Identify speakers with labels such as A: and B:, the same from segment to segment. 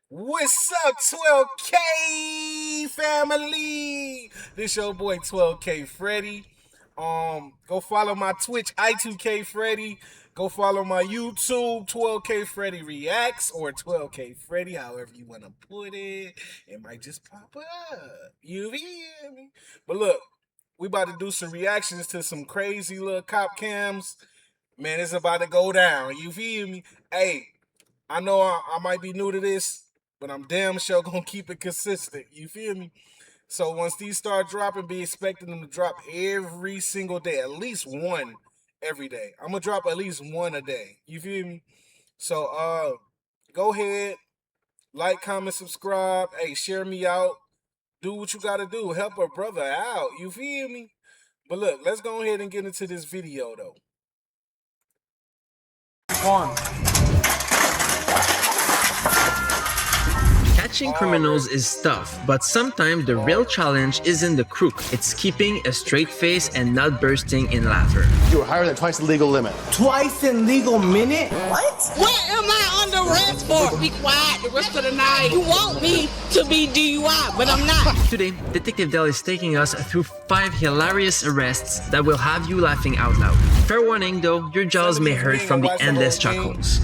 A: What's up, 12K family? This your boy 12KFREDDIE. Go follow my Twitch, I2KFREDDIE. Go follow my YouTube, 12KFREDDIE Reactz or 12KFREDDIE, however you want to put it. It might just pop up. You feel me? But look, we about to do some reactions to some crazy little cop cams. Man, it's about to go down. You feel me? Hey, I know I might be new to this, but I'm damn sure gonna keep it consistent. You feel me? So once these start dropping, be expecting them to drop every single day, at least one every day. I'm gonna drop at least one a day. You feel me? So go ahead, like, comment, subscribe. Hey, share me out. Do what you gotta do. Help a brother out. You feel me? But look, let's go ahead and get into this video though.
B: One.
C: Catching criminals is tough, but sometimes the real challenge isn't the crook. It's keeping a straight face and not bursting in laughter.
D: You were higher than twice the legal limit.
B: Twice in legal minute?
E: What? What am I under arrest for? Be quiet the rest of the night. You want me to be DUI, but I'm not.
C: Today, Detective Dell is taking us through 5 hilarious arrests that will have you laughing out loud. Fair warning though, your jaws may hurt from the endless chuckles.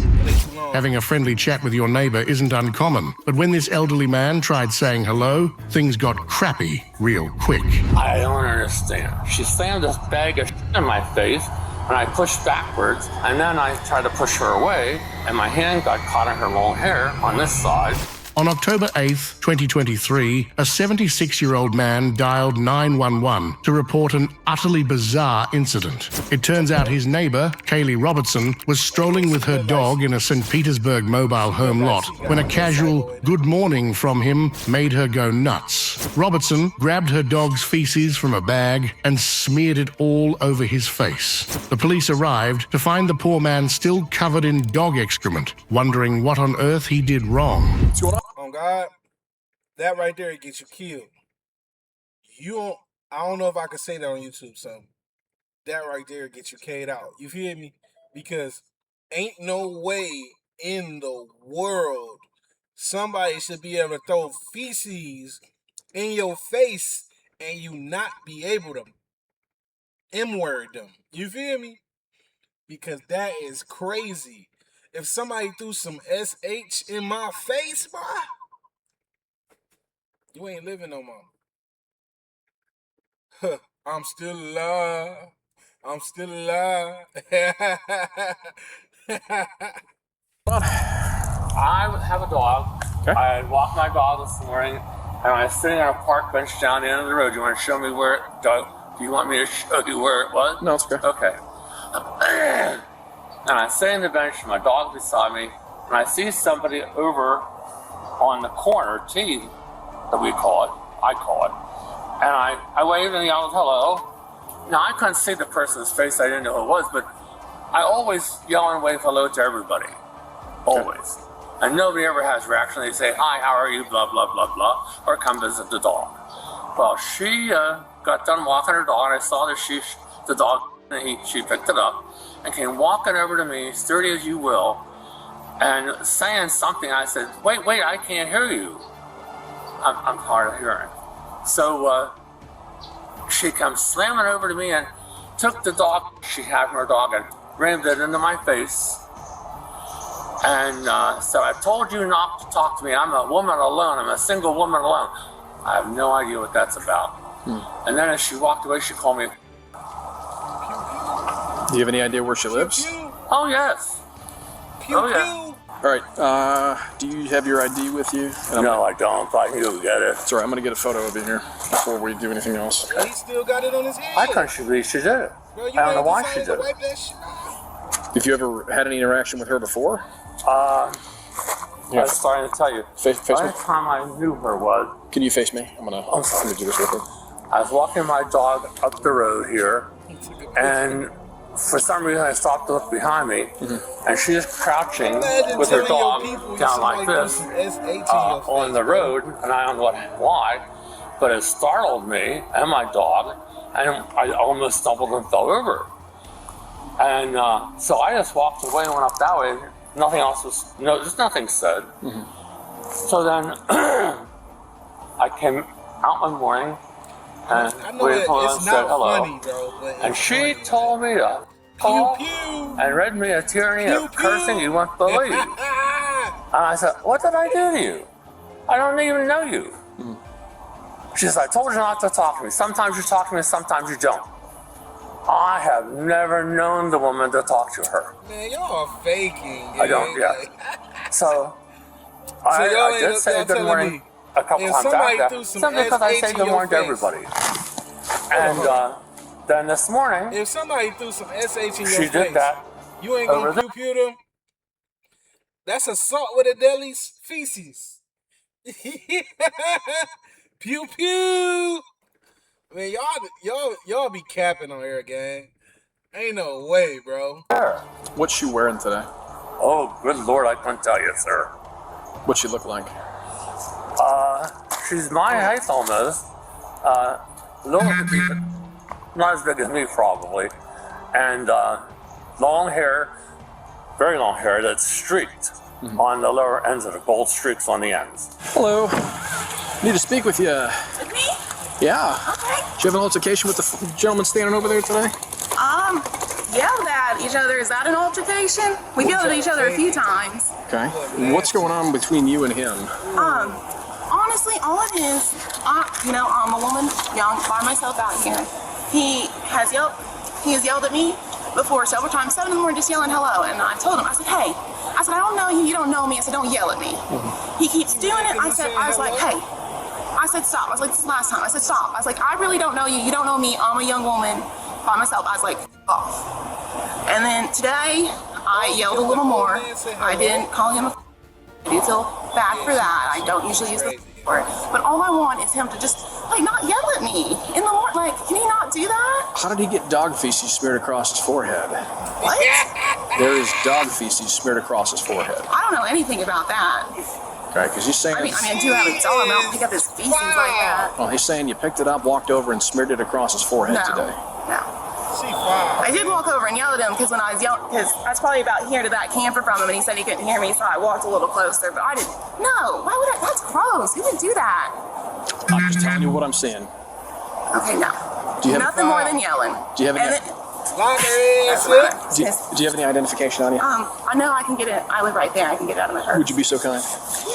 D: Having a friendly chat with your neighbor isn't uncommon, but when this elderly man tried saying hello, things got crappy real quick.
F: I don't understand. She slammed this bag of shit in my face, and I pushed backwards, and then I tried to push her away, and my hand got caught in her long hair on this side.
D: On October 8th, 2023, a 76-year-old man dialed 911 to report an utterly bizarre incident. It turns out his neighbor, Kaylee Robertson, was strolling with her dog in a St. Petersburg mobile home lot when a casual good morning from him made her go nuts. Robertson grabbed her dog's feces from a bag and smeared it all over his face. The police arrived to find the poor man still covered in dog excrement, wondering what on earth he did wrong.
A: On God, that right there gets you killed. I don't know if I can say that on YouTube, so that right there gets you K'd out. You feel me? Because ain't no way in the world somebody should be able to throw feces in your face and you not be able to M-word them. You feel me? Because that is crazy. If somebody threw some SH in my face, boy, you ain't living no more. Huh, I'm still alive. I'm still alive.
F: I have a dog. Okay. I walked my dog this morning, and I was sitting on a park bench down the end of the road. You want to show me where it, Doug? Do you want me to show you where it was?
B: No, it's okay.
F: Okay. And I sit on the bench, my dog beside me, and I see somebody over on the corner T, that we call it, I call it, and I waved and yelled hello. Now I couldn't see the person's face, I didn't know who it was, but I always yell and wave hello to everybody, always. And nobody ever has reaction. They say, hi, how are you, blah, blah, blah, blah, or come visit the dog. Well, she got done walking her dog, and I saw that the dog, and she picked it up, and came walking over to me, sturdy as you will, and saying something. I said, wait, I can't hear you. I'm hard of hearing. So she comes slamming over to me and took the dog she had from her dog and rammed it into my face. And said, I told you not to talk to me. I'm a woman alone. I'm a single woman alone. I have no idea what that's about. And then as she walked away, she called me.
B: Do you have any idea where she lives?
F: Oh, yes.
A: Pew,
F: Oh, yeah.
A: pew.
B: All right. Do you have your ID with you?
F: No, I don't, but I can go get it.
B: It's all right. I'm going to get a photo of you here before we do anything else.
A: He still got it on his head.
F: I couldn't believe she did it.
A: Bro,
F: I don't know why she did it.
A: wipe that shit off.
B: Have you ever had any interaction with her before?
F: I was starting to tell you.
B: Face
F: The
B: me.
F: only time I knew her was,
B: Can you face me? I'm gonna do this real quick.
F: I was walking my dog up the road here, and for some reason I stopped to look behind me, and she's crouching with her dog down like this on the road, and I don't know why, but it startled me and my dog, and I almost stumbled and fell over. And so I just walked away and went up that way. Nothing else was, just nothing said. So then I came out one morning and
A: I know
F: waited for her and
A: it's
F: said
A: not
F: hello.
A: funny, bro. But
F: And
A: it's
F: she
A: funny,
F: told me to call
A: pew pew.
F: and read me a tyranny
A: Pew,
F: of cursing
A: pew.
F: you won't believe. And I said, what did I do to you? I don't even know you. She says, I told you not to talk to me. Sometimes you talk to me, sometimes you don't. I have never known the woman to talk to her.
A: Man, y'all are faking.
F: I don't, yeah. So I did say good morning a couple times after. Simply because I say good morning to everybody. And then this morning,
A: if somebody threw some SH in your face,
F: she did that.
A: You ain't gonna pew them. That's assault with a deli's feces. Pew pew. Man, y'all be capping on here, gang. Ain't no way, bro.
B: What's she wearing today?
F: Oh, good Lord, I couldn't tell you, sir.
B: What's she look like?
F: She's my height almost. Little petite, but not as big as me probably. And long hair, very long hair that's streaked on the lower ends of the gold streaks on the ends.
B: Hello. Need to speak with you.
G: With me?
B: Yeah.
G: Okay.
B: Do you have an altercation with the gentleman standing over there today?
G: Yelled at each other. Is that an altercation? We've yelled at each other a few times.
B: Okay. What's going on between you and him?
G: Honestly, all it is, I'm a woman, young, by myself out here. He has yelled at me before several times, 7 in the morning, just yelling hello. And I told him, I said, hey, I don't know you, you don't know me. I said, don't yell at me. He keeps doing it. I was like, hey. I said, stop. I was like, this is the last time. I said, stop. I was like, I really don't know you. You don't know me. I'm a young woman by myself. I was like, off. And then today, I yelled a little more. I didn't call him a I do feel bad for that. I don't usually use the word. But all I want is him to just, not yell at me in the morning. Can he not do that?
B: How did he get dog feces smeared across his forehead?
G: What?
B: There is dog feces smeared across his forehead.
G: I don't know anything about that.
B: Okay, because he's saying...
G: I do have a dog. I don't pick up his feces like that.
B: Well, he's saying you picked it up, walked over, and smeared it across his forehead today.
G: No. I did walk over and yell at him because when I was young, because I was probably about here to that camper from him, and he said he couldn't hear me, so I walked a little closer. But I didn't. No, why would I? That's gross. Who would do that?
B: I'm just telling you what I'm seeing.
G: Okay, no.
B: Do you have
G: Nothing more than yelling.
B: Do you have any? Do you have any identification on you?
G: I know I can get it. I live right there. I can get it out of my purse.
B: Would you be so kind?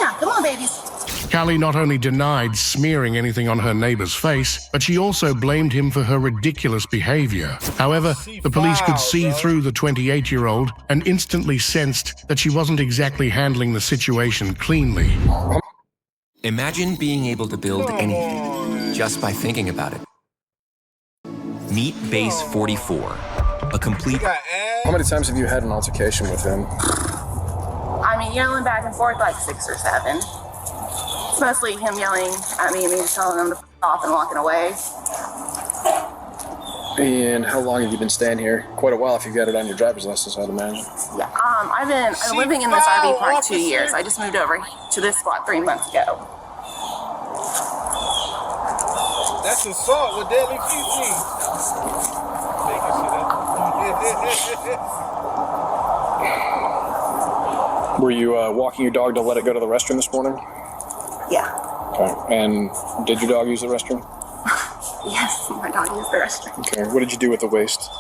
G: Yeah, come on, babies.
D: Callie not only denied smearing anything on her neighbor's face, but she also blamed him for her ridiculous behavior. However, the police could see through the 28-year-old and instantly sensed that she wasn't exactly handling the situation cleanly.
H: Imagine being able to build anything just by thinking about it. Meet Base 44, a complete...
B: How many times have you had an altercation with him?
G: Yelling back and forth like 6 or 7. It's mostly him yelling at me and me just telling him to f*** off and walking away.
B: And how long have you been staying here? Quite a while if you've got it on your driver's license, I'd imagine.
G: Yeah, I've been living in this RV park 2 years. I just moved over to this spot 3 months ago.
A: That's assault with deadly feces.
B: Were you walking your dog to let it go to the restroom this morning?
G: Yeah.
B: Okay. And did your dog use the restroom?
G: Yes, my dog used the restroom.
B: Okay. What did you do with the waste?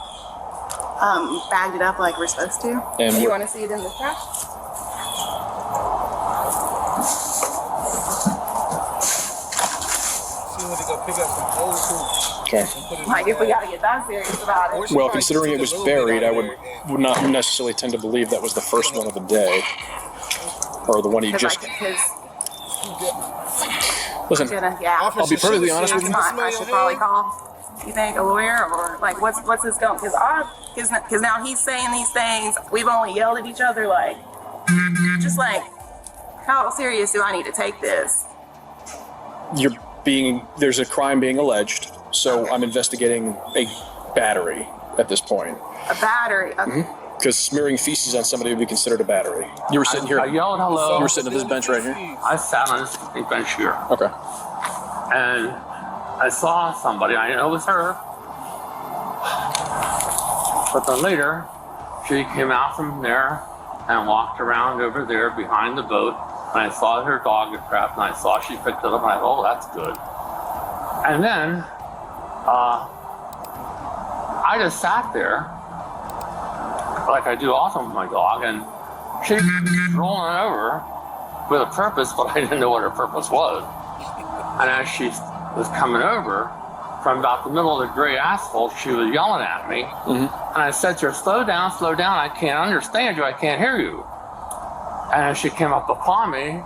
G: Bagged it up like we're supposed to.
B: And
G: do you want to see it in the trash?
B: Okay.
G: If we gotta get that serious about it.
B: Well, considering it was buried, I would not necessarily tend to believe that was the first one of the day. Or the one you just... Listen, I'll be perfectly honest with you.
G: I should probably call, you think, a lawyer? Or, what's this going? Because now he's saying these things. We've only yelled at each other, how serious do I need to take this?
B: There's a crime being alleged, so okay. I'm investigating a battery at this point.
G: A battery? Okay.
B: Because smearing feces on somebody would be considered a battery. You were sitting here.
F: I yelled hello.
B: You were sitting at this bench right here?
F: I sat on this bench here.
B: Okay.
F: And I saw somebody. I know it was her. But then later, she came out from there and walked around over there behind the boat and I saw her dog get trapped, and I saw she picked it up, and I thought, oh, that's good. And then I just sat there, like I do often with my dog, and she was rolling over with a purpose, but I didn't know what her purpose was. And as she was coming over, from about the middle of the gray asphalt, she was yelling at me. And I said to her, slow down, I can't understand you, I can't hear you. And as she came up upon me,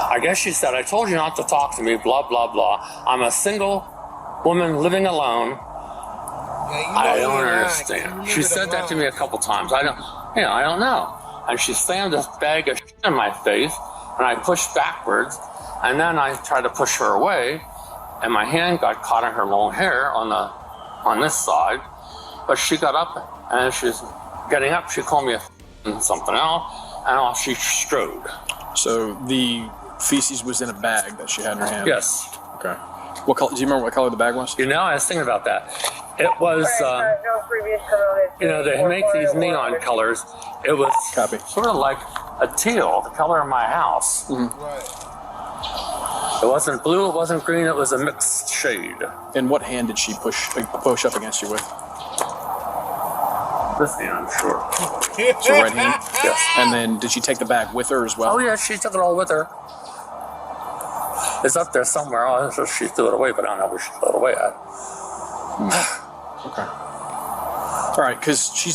F: I guess she said, I told you not to talk to me, blah, blah, blah. I'm a single woman living alone. I don't understand. She said that to me a couple times. I don't know. And she slammed this bag of shit in my face, and I pushed backwards, and then I tried to push her away, and my hand got caught in her long hair on this side. But she got up, and she's getting up. She called me a something else, and off she strode.
B: So the feces was in a bag that she had in her hand?
F: Yes.
B: Okay. What color? Do you remember what color the bag was?
F: You know, I was thinking about that. It was, they make these neon colors. It was sort of like a teal, the color of my house. It wasn't blue, it wasn't green, it was a mixed shade.
B: And what hand did she push up against you with?
F: This hand, sure.
B: So right hand?
F: Yes.
B: And then did she take the bag with her as well?
F: Oh yeah, she took it all with her. It's up there somewhere. Oh, so she threw it away, but I don't know where she threw it away at.
B: Okay. All right, because she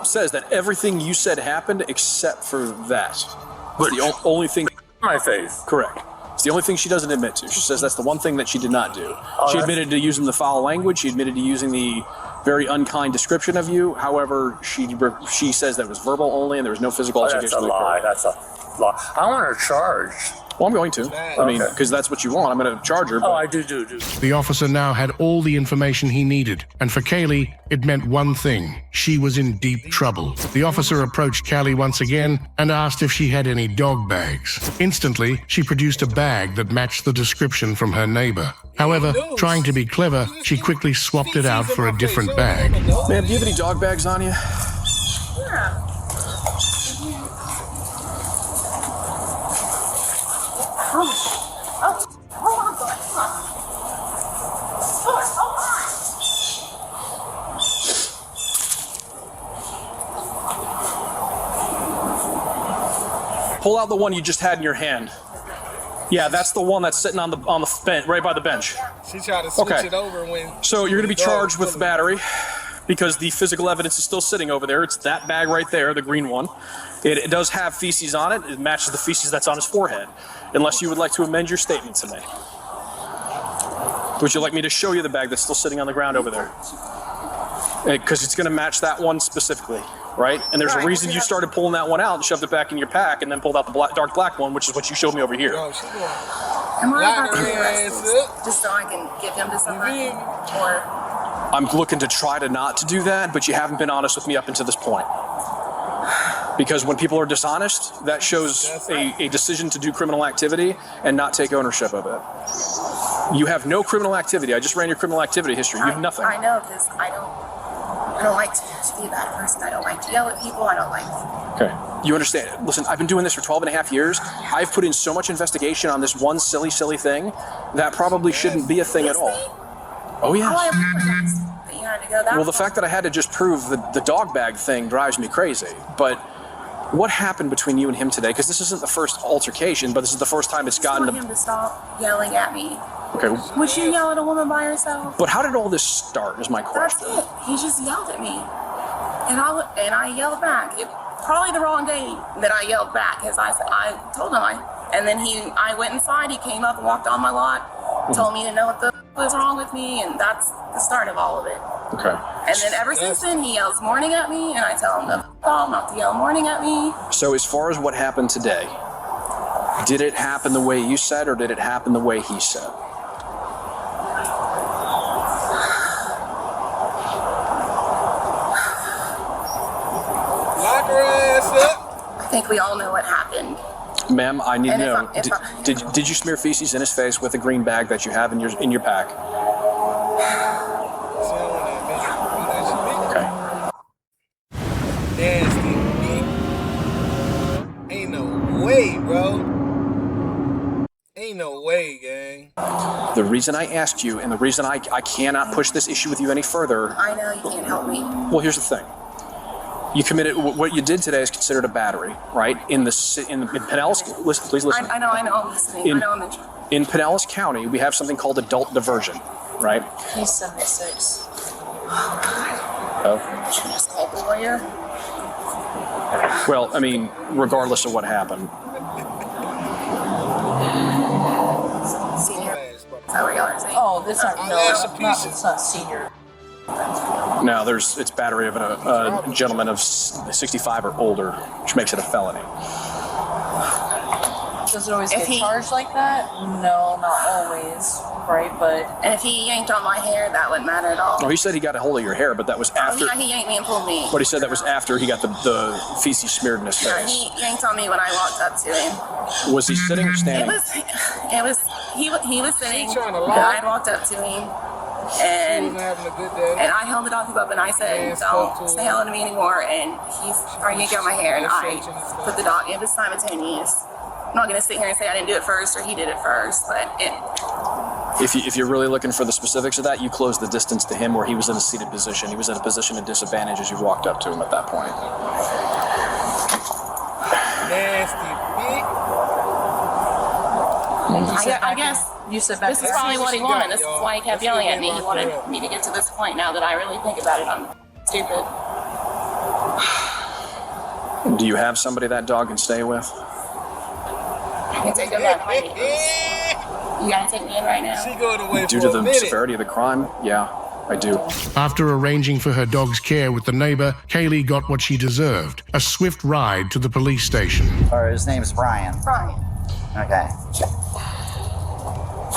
B: says that everything you said happened except for that. It's the only thing.
F: My face.
B: Correct. It's the only thing she doesn't admit to. She says that's the one thing that she did not do. She admitted to using the foul language. She admitted to using the very unkind description of you. However, she says that it was verbal only and there was no physical altercation.
F: That's a lie. That's a lie. I want her charged.
B: Well, I'm going to. I mean, because that's what you want. I'm going to charge her. But...
F: Oh, I do.
D: The officer now had all the information he needed, and for Kaylee, it meant one thing. She was in deep trouble. The officer approached Callie once again and asked if she had any dog bags. Instantly, she produced a bag that matched the description from her neighbor. However, trying to be clever, she quickly swapped it out for a different bag.
B: Ma'am, do you have any dog bags on you?
G: Yeah. Oh, hold on, boy. Hold
B: on. Pull out the one you just had in your hand. Yeah, that's the one that's sitting on the bench, right by the bench.
A: She tried to switch it over when.
B: So you're going to be charged with battery because the physical evidence is still sitting over there. It's that bag right there, the green one. It does have feces on it. It matches the feces that's on his forehead. Unless you would like to amend your statement to me. Would you like me to show you the bag that's still sitting on the ground over there? Because it's going to match that one specifically, right? And there's a reason you started pulling that one out and shoved it back in your pack and then pulled out the dark black one, which is what you showed me over here.
G: Am I about to be arrested just so I can give him to somebody? Or...
B: I'm looking to try to not to do that, but you haven't been honest with me up until this point. Because when people are dishonest, that shows a decision to do criminal activity and not take ownership of it. You have no criminal activity. I just ran your criminal activity history. You have nothing.
G: I know, because I don't like to be a bad person. I don't like to yell at people. I don't like to...
B: Okay. You understand. Listen, I've been doing this for 12 and a half years. I've put in so much investigation on this one silly thing that probably shouldn't be a thing at all. Oh, yeah. Well, the fact that I had to just prove the dog bag thing drives me crazy. But what happened between you and him today? Because this isn't the first altercation, but this is the first time it's gotten
G: to... I want him to stop yelling at me.
B: Okay.
G: Would you yell at a woman by herself?
B: But how did all this start is my question.
G: That's it. He just yelled at me. And I yelled back. Probably the wrong day that I yelled back, because I told him and then I went inside, he came up and walked on my lot, told me to know what was wrong with me, and that's the start of all of it.
B: Okay.
G: And then ever since then, he yells morning at me, and I tell him not to yell morning at me.
B: So as far as what happened today, did it happen the way you said, or did it happen the way he said?
A: Lock her ass up.
G: I think we all know what happened.
B: Ma'am, I need to know, did you smear feces in his face with a green bag that you have in your pack?
A: Nasty, big way, bro. Ain't no way, gang.
B: The reason I asked you, and the reason I cannot push this issue with you any further.
G: I know you can't help me.
B: Well, here's the thing. You committed what you did today is considered a battery, right? In Pinellas, listen, please listen.
G: I know, I'm listening. I know I'm interested.
B: In Pinellas County, we have something called adult diversion, right?
G: He's 76.
B: Oh.
G: Should I just call the lawyer?
B: Well, I mean, regardless of what happened.
G: Senior. Is that what y'all are saying?
E: Oh, this aren't, it's not senior.
B: No, it's battery of a gentleman of 65 or older, which makes it a felony.
E: Does it always get charged like that? No, not always, right? But
G: if he yanked on my hair, that wouldn't matter at all.
B: Oh, he said he got a hold of your hair, but that was after.
G: Yeah, he yanked me and pulled me.
B: But he said that was after he got the feces smeared in his face.
G: Yeah, he yanked on me when I walked up to him.
B: Was he sitting or standing?
G: He was sitting.
A: She trying to
G: And
A: lie.
G: I walked up to him, and
A: Having a good day.
G: I held the dog up and I said, "Don't say hello to me anymore." And he's trying to get on my hair, and I put the dog. It was simultaneous. I'm not gonna sit here and say I didn't do it first or he did it first, but
B: If you're really looking for the specifics of that, you closed the distance to him where he was in a seated position. He was in a position of disadvantage as you walked up to him at that point.
A: Nasty bitch.
G: I guess
E: you said back
G: this is probably what he wanted. This is why he kept yelling at me. He wanted me to get to this point. Now that I really think about it, I'm stupid.
B: Do you have somebody that dog can stay with?
G: I can take him back. You gotta take me in right now.
A: She going away
B: Due
A: for
B: to
A: a
B: the
A: minute.
B: severity of the crime, yeah, I do.
D: After arranging for her dog's care with the neighbor, Kaylee got what she deserved, a swift ride to the police station.
I: All right, his name's Brian.
G: Brian.
I: Okay.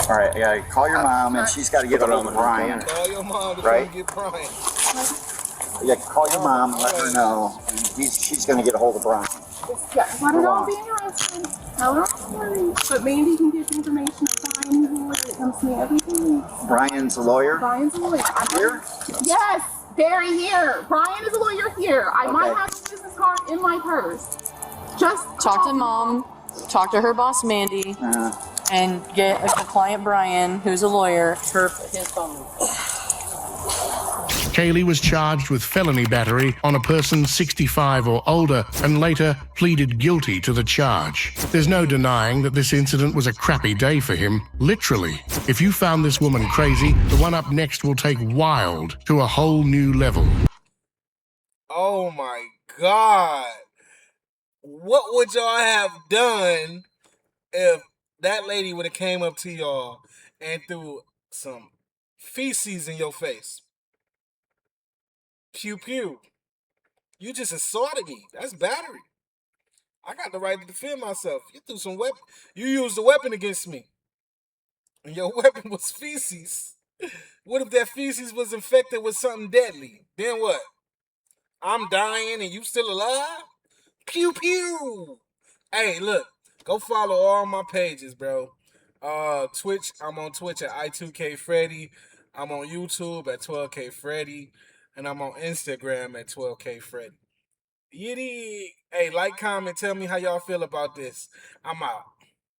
I: All right, I gotta call your mom, and she's got to get a hold of Brian.
A: Call your mom to
I: Right?
A: come get Brian.
I: Yeah, call your mom, let her know, and she's going to get a hold of Brian.
G: Yeah, let her know I'll be interested. Tell her I'm sorry. But Mandy can get the information of Brian. He's a lawyer. It comes to me everything.
I: Brian's a lawyer?
G: Brian's a lawyer.
I: Here?
G: Yes, Barry here. Brian is a lawyer here. I might have his business card in my purse. Just
E: talk to mom, talk to her boss Mandy, and get a client Brian, who's a lawyer, his phone number.
D: Kaylee was charged with felony battery on a person 65 or older and later pleaded guilty to the charge. There's no denying that this incident was a crappy day for him, literally. If you found this woman crazy, the one up next will take wild to a whole new level.
A: Oh my God. What would y'all have done if that lady would have came up to y'all and threw some feces in your face? Pew pew. You just assaulted me. That's battery. I got the right to defend myself. You threw some weapon. You used a weapon against me. And your weapon was feces. What if that feces was infected with something deadly? Then what? I'm dying and you still alive? Pew pew. Hey, look. Go follow all my pages, bro. Twitch. I'm on Twitch at I2KFREDDIE. I'm on YouTube at 12KFREDDIE. And I'm on Instagram at 12KFREDDIE. Yiddy. Hey, like, comment, tell me how y'all feel about this. I'm out.